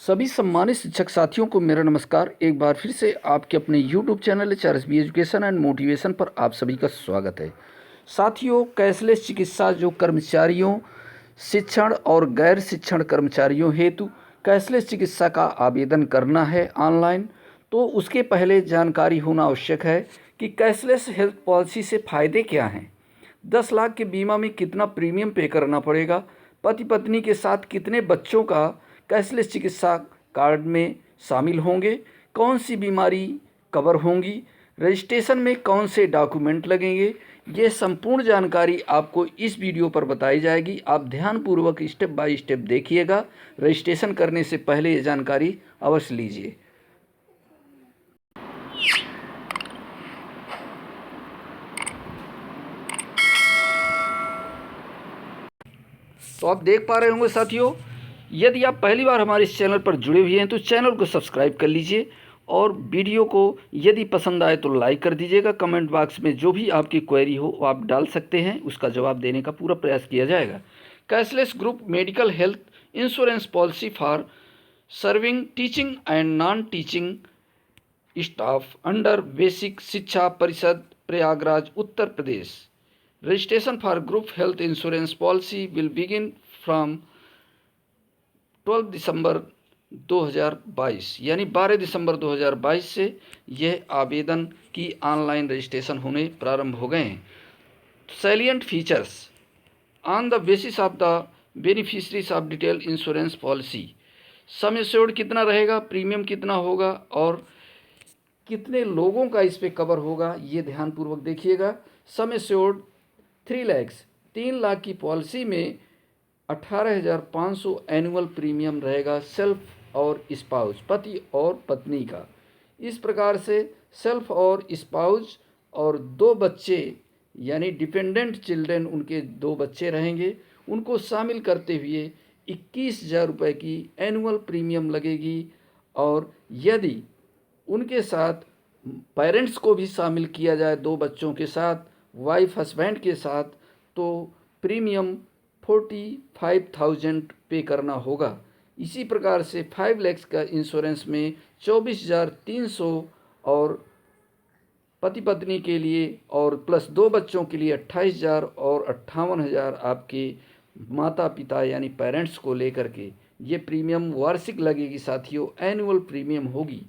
सभी सम्मानित शिक्षक साथियों को मेरा नमस्कार। एक बार फिर से आपके अपने YouTube channel HRSB education and motivation पर आप सभी का स्वागत है। साथियों, कैशलेस चिकित्सा जो कर्मचारियों, शिक्षण और गैर शिक्षण कर्मचारियों हेतु कैशलेस चिकित्सा का आवेदन करना है ऑनलाइन, तो उसके पहले जानकारी होना आवश्यक है कि कैशलेस हेल्थ पॉलिसी से फ़ायदे क्या हैं। 10 लाख के बीमा में कितना प्रीमियम पे करना पड़ेगा, पति पत्नी के साथ कितने बच्चों का कैशलेस चिकित्सा कार्ड में शामिल होंगे, कौन सी बीमारी कवर होंगी, रजिस्ट्रेशन में कौन से डॉक्यूमेंट लगेंगे, ये संपूर्ण जानकारी आपको इस वीडियो पर बताई जाएगी। आप ध्यानपूर्वक स्टेप बाय स्टेप देखिएगा। रजिस्ट्रेशन करने से पहले ये जानकारी अवश्य लीजिए। तो आप देख पा रहे होंगे साथियों, यदि आप पहली बार हमारे इस चैनल पर जुड़े हुए हैं तो चैनल को सब्सक्राइब कर लीजिए और वीडियो को यदि पसंद आए तो लाइक कर दीजिएगा। कमेंट बॉक्स में जो भी आपकी क्वेरी हो वो आप डाल सकते हैं, उसका जवाब देने का पूरा प्रयास किया जाएगा। Cashless group medical health insurance policy for serving teaching and non teaching staff under basic शिक्षा परिषद Prayagraj Uttar Pradesh. Registration for group health insurance policy will begin from 12 December 2022 यानी 12 दिसंबर 2022 से यह आवेदन की ऑनलाइन रजिस्ट्रेशन होने प्रारंभ हो गए हैं। Salient features on the basis of the beneficiaries of detail insurance policy. Sum assured कितना रहेगा, प्रीमियम कितना होगा और कितने लोगों का इस पे कवर होगा, ये ध्यानपूर्वक देखिएगा। सम एश्योर्ड 3 लाख 3 लाख की पॉलिसी में 18,500 एनुअल प्रीमियम रहेगा सेल्फ और स्पाउस, पति और पत्नी का। इस प्रकार से सेल्फ और स्पाउस और 2 बच्चे यानी डिपेंडेंट चिल्ड्रेन, उनके 2 बच्चे रहेंगे, उनको शामिल करते हुए 21,000 रुपये की एनुअल प्रीमियम लगेगी। और यदि उनके साथ पेरेंट्स को भी शामिल किया जाए, 2 बच्चों के साथ, वाइफ हस्बैंड के साथ, तो प्रीमियम 45,000 पे करना होगा। इसी प्रकार से 5 लाख का इंश्योरेंस में 24,300 और पति पत्नी के लिए और प्लस 2 बच्चों के लिए 28,000 और 58,000 आपके माता पिता यानी पेरेंट्स को लेकर के ये प्रीमियम वार्षिक लगेगी साथियों, एनुअल प्रीमियम होगी।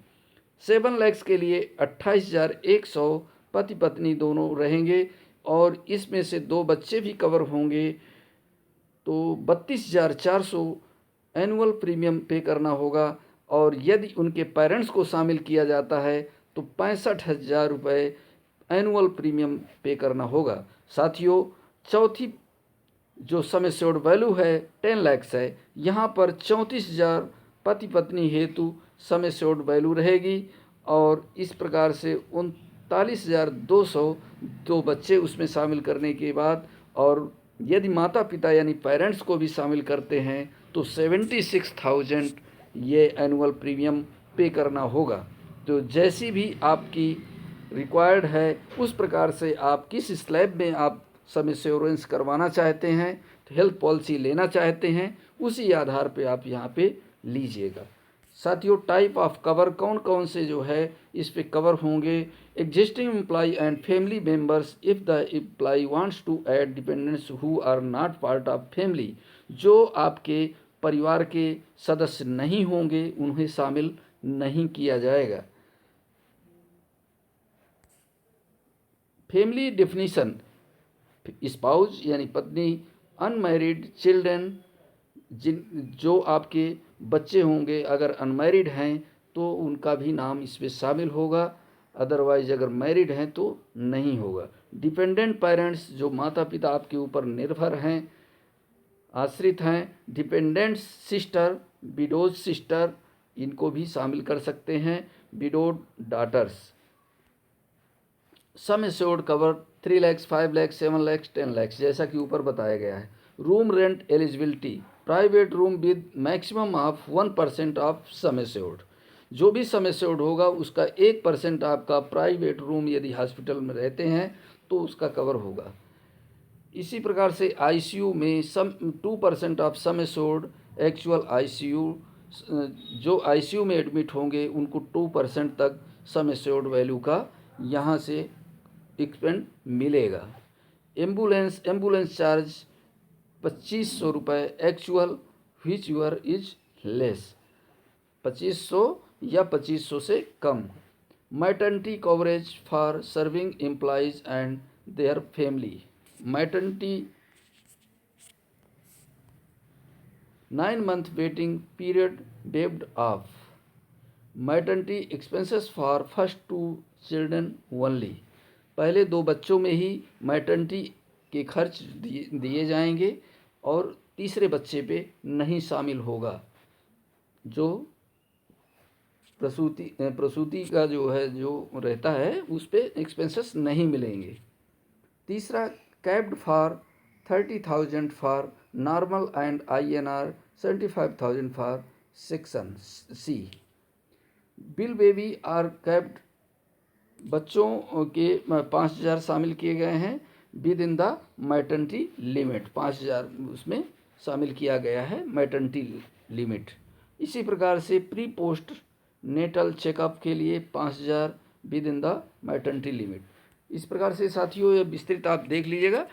7 लाख के लिए 28,100 पति पत्नी दोनों रहेंगे और इसमें से 2 बच्चे भी कवर होंगे, तो 32,400 एनुअल प्रीमियम पे करना होगा। और यदि उनके पेरेंट्स को शामिल किया जाता है तो 65,000 रुपये एनुअल प्रीमियम पे करना होगा। साथियों, चौथी जो सम एश्योर्ड वैल्यू है 10 लाख है, यहाँ पर 34,000 पति पत्नी हेतु सम एश्योर्ड वैल्यू रहेगी और इस प्रकार से 39,200 2 बच्चे उसमें शामिल करने के बाद, और यदि माता पिता यानी पेरेंट्स को भी शामिल करते हैं तो 76,000 ये एनुअल प्रीमियम पे करना होगा। तो जैसी भी आपकी रिक्वायर्ड है उस प्रकार से आप किस स्लैब में आप सम एश्योरेंस करवाना चाहते हैं, तो हेल्थ पॉलिसी लेना चाहते हैं, उसी आधार पे आप यहाँ पे लीजिएगा। साथियों, टाइप ऑफ कवर कौन कौन से जो है इस पे कवर होंगे। Existing employee and family members if the employee wants to add dependents who are not part of family, जो आपके परिवार के सदस्य नहीं होंगे उन्हें शामिल नहीं किया जाएगा। फैमिली डेफिनीशन, स्पाउस यानी पत्नी, अनमैरिड चिल्ड्रन जो आपके बच्चे होंगे, अगर अनमैरिड हैं तो उनका भी नाम इसमें शामिल होगा, अदरवाइज अगर मैरिड हैं तो नहीं होगा। डिपेंडेंट पेरेंट्स जो माता पिता आपके ऊपर निर्भर हैं, आश्रित हैं। डिपेंडेंट सिस्टर, विडोज सिस्टर, इनको भी शामिल कर सकते हैं। Widowed daughters. Sum assured cover 3 lakh 5 lakh 7 lakh 10 lakh जैसा कि ऊपर बताया गया है। Room rent eligibility, private room with maximum of 1% of sum assured, जो भी सम एश्योर्ड होगा उसका 1% आपका प्राइवेट रूम यदि हॉस्पिटल में रहते हैं तो उसका कवर होगा। इसी प्रकार से आईसीयू में 2% of sum assured actual ICU जो आईसीयू में एडमिट होंगे उनको 2% तक सम एश्योर्ड वैल्यू का यहाँ से एक्सपेंड मिलेगा। एम्बुलेंस चार्ज 2500 रुपये actual whichever is less, 2500 या 2500 से कम। Maternity coverage for serving employees and their family, maternity 9 month waiting period waived off, maternity expenses for first 2 children only, पहले 2 बच्चों में ही मैटरनिटी के खर्च दिए जाएंगे और तीसरे बच्चे पे नहीं शामिल होगा, जो प्रसूति का जो है जो रहता है उस पर एक्सपेंसेस नहीं मिलेंगे। तीसरा, capped for 30,000 for normal and INR 75,000 for section C। Bill baby are capped, बच्चों के 5,000 शामिल किए गए हैं with in the maternity limit, 5,000 उसमें शामिल किया गया है मैटरनिटी लिमिट। इसी प्रकार से प्री पोस्ट नेटल चेकअप के लिए 5,000 with in the maternity limit. इस प्रकार से साथियों ये विस्तृत आप देख लीजिएगा।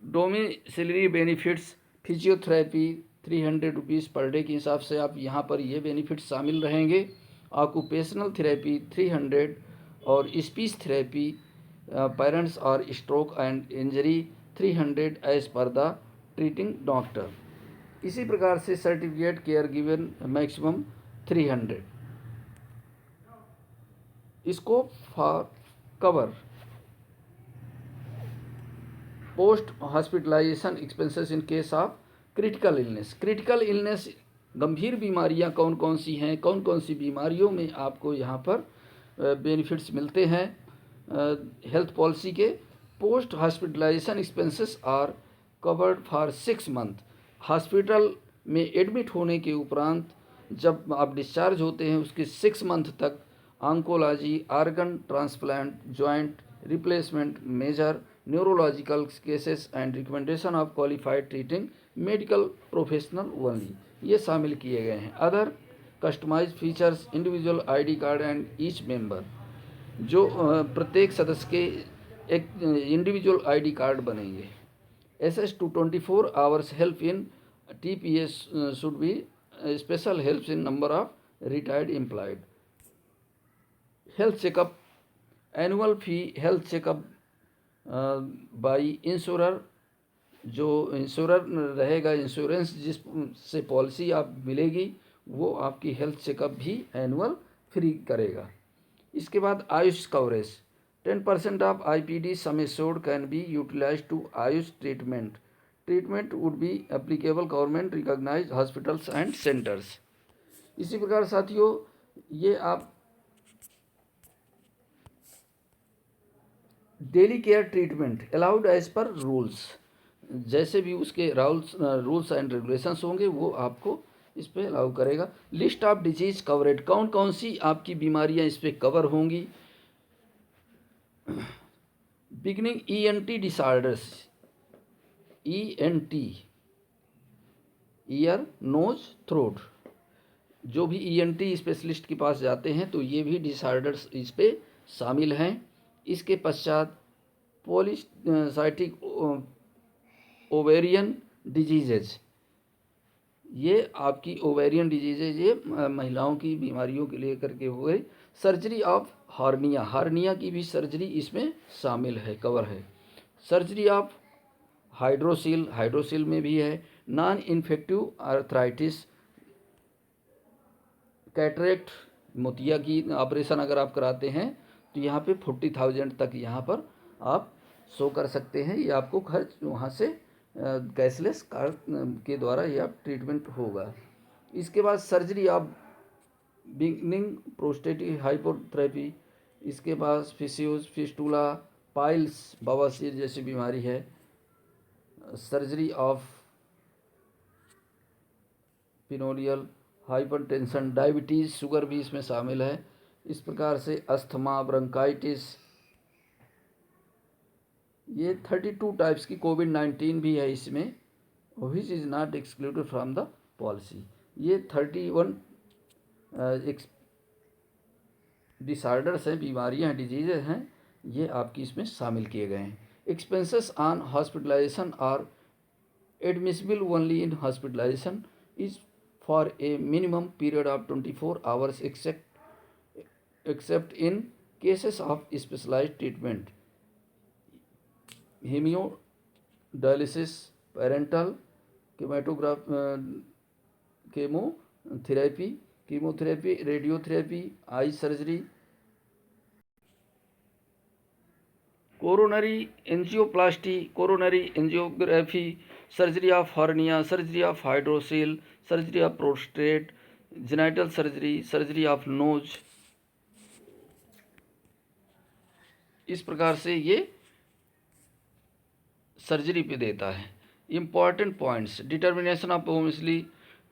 Domiciliary benefits, physiotherapy 300 rupees per day के हिसाब से आप यहाँ पर ये बेनिफिट्स शामिल रहेंगे। ऑक्यूपेशनल थेरेपी 300 और स्पीच थेरेपी पेरेंट्स और stroke and injury 300 as per the treating doctor. इसी प्रकार से certificate care given maximum 300। Scope for cover post hospitalisation expenses in case of critical illness. Critical illness गंभीर बीमारियां कौन कौन सी हैं, कौन कौन सी बीमारियों में आपको यहाँ पर बेनिफिट्स मिलते हैं हेल्थ पॉलिसी के। Post hospitalisation expenses are covered for 6 month। Hospital में एडमिट होने के उपरांत जब आप डिस्चार्ज होते हैं उसके 6 month तक oncology, organ transplant, joint replacement major, neurological cases and recommendation of qualified treating medical professional only, ये शामिल किए गए हैं। Other customise features, individual ID card and each member, जो प्रत्येक सदस्य के एक इंडिविजुअल ID कार्ड बनेंगे। SS to 24 hours help in TPS should be special helps in number of retired employed। Health checkup, annual fee health checkup by insurer, जो insurer रहेगा, insurance जिससे policy आप मिलेगी वो आपकी हेल्थ चेकअप भी annual free करेगा। इसके बाद AYUSH coverage 10% of IPD sum assured can be utilise to AYUSH treatment would be applicable government recognised hospitals and centres. इसी प्रकार साथियों ये आप daily care treatment allowed as per rules, जैसे भी उसके रूल्स एंड रेगुलेशंस होंगे वो आपको इस पे अलाउ करेगा। लिस्ट ऑफ डिजीज कवरेज, कौन कौन सी आपकी बीमारियां इस पे कवर होंगी। Beginning ENT disorders, ENT ear nose throat, जो भी ENT स्पेशलिस्ट के पास जाते हैं तो ये भी डिसऑर्डर्स इस पे शामिल हैं। इसके पश्चात पॉलीसाइटिक ओवेरियन डिजीजेज, ये आपकी ओवेरियन डिजीजेज ये महिलाओं की बीमारियों के लिए करके हुए। सर्जरी ऑफ हार्निया की भी सर्जरी इसमें शामिल है, कवर है। सर्जरी ऑफ हाइड्रोसिल में भी है। नॉन इन्फेक्टिव आर्थराइटिस, कैटरेक्ट मोतिया की ऑपरेशन अगर आप कराते हैं तो यहाँ पे 40,000 तक यहाँ पर आप शो कर सकते हैं, ये आपको खर्च वहाँ से कैशलेस कार्ड के द्वारा ये आप ट्रीटमेंट होगा। इसके बाद surgery of benign prostatic hypertrophy, इसके बाद फिस्टूला, पाइल्स बवासीर जैसी बीमारी है। Surgery of pilonidal, hypertension, diabetes, sugar भी इसमें शामिल है। इस प्रकार से अस्थमा, ब्रोंकाइटिस, ये 32 टाइप्स की कोविड-19 भी है इसमें, which is not excluded from the policy. ये 31 एक डिसऑर्डर्स हैं, बीमारियां हैं, डिजीज़ हैं, ये आपकी इसमें शामिल किए गए हैं। Expenses on hospitalisation are admissible only in hospitalisation is for a minimum period of 24 hours except in cases of specialized treatment, hemodialysis, parental chemotherapy, radiotherapy, eye surgery, coronary angiography, surgery of hernia, surgery of hydrocele, surgery of prostate, genital surgery, surgery of nose। इस प्रकार से ये surgery पे देता है। Important points, determination of domiciliary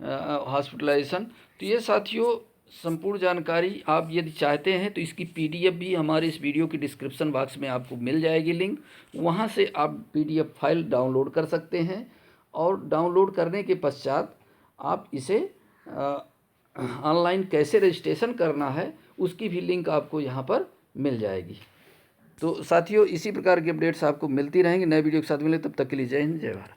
hospitalization. तो ये साथियों संपूर्ण जानकारी आप यदि चाहते हैं तो इसकी पीडीएफ भी हमारे इस वीडियो की डिस्क्रिप्शन बॉक्स में आपको मिल जाएगी लिंक, वहाँ से आप पीडीएफ फाइल डाउनलोड कर सकते हैं और डाउनलोड करने के पश्चात आप इसे ऑनलाइन कैसे रजिस्ट्रेशन करना है उसकी भी लिंक आपको यहाँ पर मिल जाएगी। तो साथियों इसी प्रकार की अपडेट्स आपको मिलती रहेंगी। नए वीडियो के साथ मिले, तब तक के लिए जय हिंद, जय भारत।